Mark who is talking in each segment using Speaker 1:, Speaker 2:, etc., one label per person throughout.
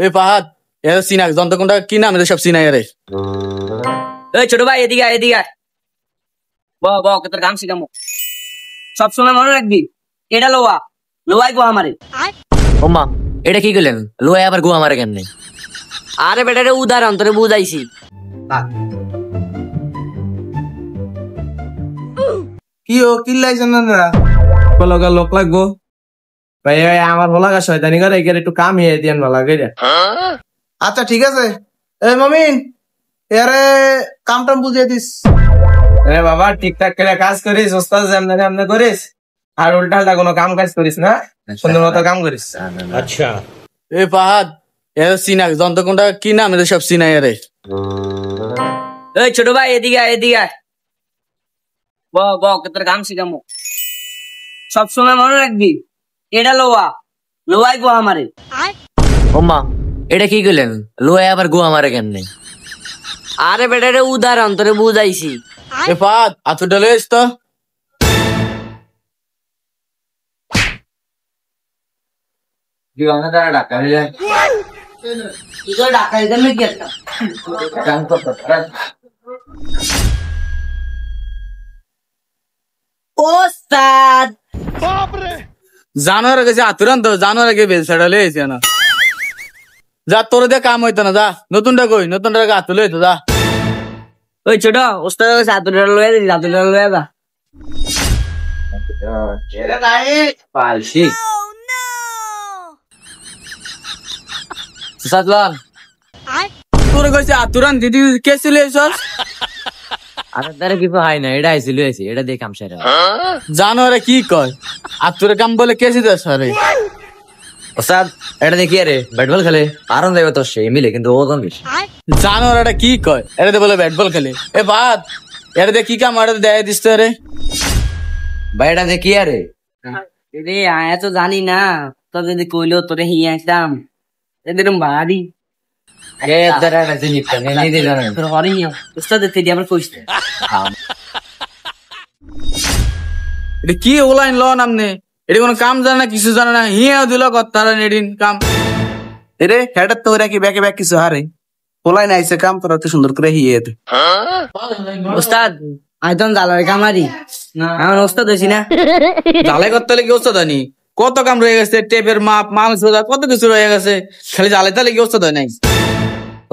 Speaker 1: এই ফাহাদ এরা চিনা যন্ত্র কোনটা কি নাম এদের সব চিনা এরে।
Speaker 2: এই ছোট ভাই এদিকে আয়, এদিকে আয়। ব তোর গান শিখামো। সবসময় মনে রাখবি এটা লোয়া লোয়াই গো আমারে।
Speaker 3: ওমা এটা কি করলেন? লোয়া আবার গো আমারে কেন?
Speaker 2: আরে বেটা রে উদাহরণ তোরে বুঝাইছি।
Speaker 4: কি ও কিল্লাইছেন না লগা লোক লাগবো ভাই আমার ভোলাগা শয়তানি করে এর একটু কাম হিয়ে দিয়ান ভালা করে। আচ্ছা ঠিক আছে এই মমিন এরে কাম টাম বুঝিয়ে দিস। আরে বাবা ঠিকঠাক করে কাজ করিস, ওস্তাদ জানলে আমনে করিস, আর উল্টা উল্টা কোনো কাম কাজ করিস না, সুন্দর মতো কাম করিস।
Speaker 1: আচ্ছা এই ফাহাদ এরা চিনা যন্ত্র কোনটা কি নাম এদের সব চিনা এরে।
Speaker 2: এই ছোট ভাই এদিকে আয়, এদিকে আয়। ব তোর গান শিখামো। সবসময় মনে রাখবি এটা লোয়া লোয়াই গো আমারে।
Speaker 3: ওমা এটা কি করলেন? লোয়া আবার গো আমারে কেন?
Speaker 2: আরে বেটা রে উদাহরণ তোরে বুঝাইছি।
Speaker 1: এ ফাহাদ আতুটা লইস তো।
Speaker 2: ওস্তাদ
Speaker 1: জানোয়ার গেছে আতুরান তো জানোয়ার গে বেল ছাড়া লইছে না। যা তোর দিয়ে কাম হইতো না, যা নতুনটা কই নতুনটা আতু লইতো যা।
Speaker 2: ওই ছোট ওস্তাদ সাতুটা লয়ে দিবি, সাতুটা লয়ে যা।
Speaker 3: পালসি সাতলাল
Speaker 1: তোর কইছে আতুরান দিদি কে চলে এসছস?
Speaker 3: আরে তারে কিছু হয় না, এটা আইছিল আইছি, এটা দিয়ে কাম সেরা।
Speaker 1: জানোয়ারে কি কয় আতুরে কাম বলে কে সিধা সরে।
Speaker 3: ওস্তাদ এটা দেখি আরে ব্যাট বল খেলে আরাম দেবে তো সে মিলে, কিন্তু ও কম বেশি।
Speaker 1: জানোয়ার এটা কি কয় এটাতে বলে ব্যাট বল খেলে। এ বাদ এটা দিয়ে কি কাম এটা দেয় দিস তো রে
Speaker 3: ভাই এটা দেখি আরে
Speaker 2: রে আয়া তো জানি না, তোর যদি কইলো তোরে হিয়া আসতাম এরকম ভারী তোর হরে হিয়া ওস্তাদ তেদি আমার কইছে।
Speaker 1: এটা কি ওলাইন ল নামনে, এটা কোনো কাম জানে না কিছু জানে না, হিয়াও দিল তারা নেডিন কাম।
Speaker 4: এরে হেডার তো ওরা কি ব্যাকে ব্যাক কিছু হারে পোলাই নাইছে কাম তোরা তো সুন্দর করে হিয়ে দে।
Speaker 2: ওস্তাদ আইতন জালার কামারি আমার ওস্তাদ হইছি না।
Speaker 1: জ্বালাই করতে হলে কি ওস্তাদ হয়নি? কত কাম রয়ে গেছে, টেপের মাপ মাংস কত কিছু রয়ে গেছে, খালি জ্বালাই তাহলে কি ওস্তাদ হয় নাই?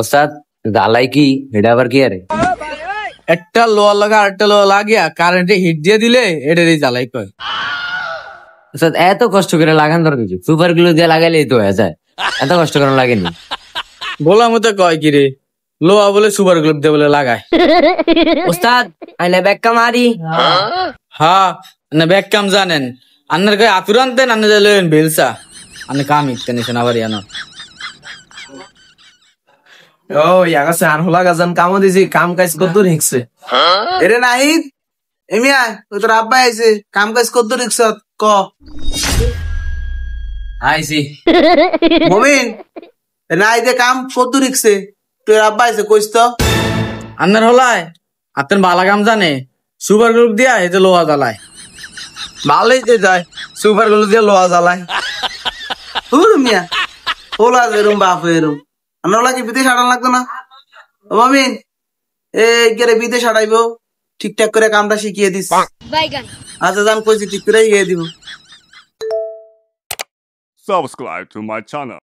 Speaker 3: ওস্তাদ জ্বালাই কি এটা আবার কি আরে?
Speaker 1: একটা লোয়া লাগা আরেকটা লোয়া লাগিয়া কারেন্টে হিট দিয়ে দিলে এটারই জ্বালাই কয়।
Speaker 3: ওস্তাদ এত কষ্ট করে লাগান দরকার কিছু, সুপার গ্লু দিয়ে লাগাইলেই তো হয়ে যায়, এত কষ্ট করে লাগেনি।
Speaker 1: বলা মতো কয় কি রে লোয়া বলে সুপার গ্লুব দিয়ে বলে লাগায়।
Speaker 2: ওস্তাদ আইলে ব্যাক কামারি।
Speaker 1: হ্যাঁ না ব্যাগ কাম জানেন আন্নার গায়ে আতুরান দেন আন্না লেন বেলসা আন্না কাম ইকতে নিছেন আবার ইয়ানো।
Speaker 4: ও ইয়াগাছে আর হোলা গাজান কামও দিছি, কাম কাজ কদ্দুর হিকছে। এরে নাহিদ এমিয়া ওই তোর আব্বা আইছে, কাম কাজ কদ্দুর হিকছ ক।
Speaker 3: আইছি
Speaker 4: মমিন নাহিদে কাম কদ্দুর হিকছে, তোর আব্বা আইছে কইস তো।
Speaker 1: আন্নার হলায় আতেন বালা কাম জানে, সুপার গ্লুব দিয়া এই যে লোহা জ্বালায়।
Speaker 4: ভালোই যে যায় সুপার গুলো দিয়ে লোয়া জ্বালায়। হুর মিয়া হোলা যেরম বাপ এরম আমরা ওলা কি বিদেশ হাঁটান লাগতো না? ও মমিন এই গেরে বিদেশ হাঁটাইবো, ঠিকঠাক করে কামটা শিখিয়ে দিস। আচ্ছা জান কইছি ঠিক করে শিখিয়ে দিব।
Speaker 5: Subscribe to my channel.